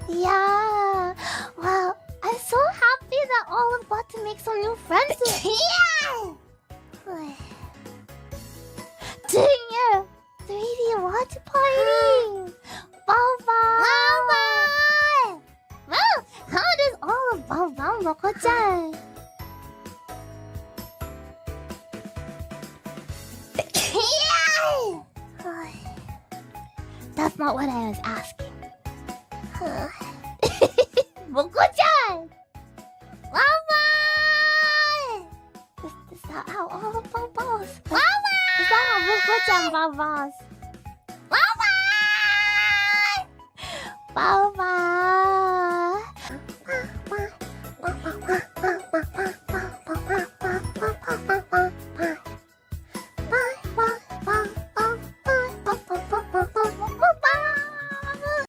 Yeah. Well, I'm so happy that Olive got to make some new friends. Yeah. Dang it! 3D watch party. Baba. Well, how does Olive Baba Moco-chan? That's not what I was asking. Moco-chan! Mama! Is that how all of Babas? Mama! Is that how Moco-chan Babas? Mama! Baba!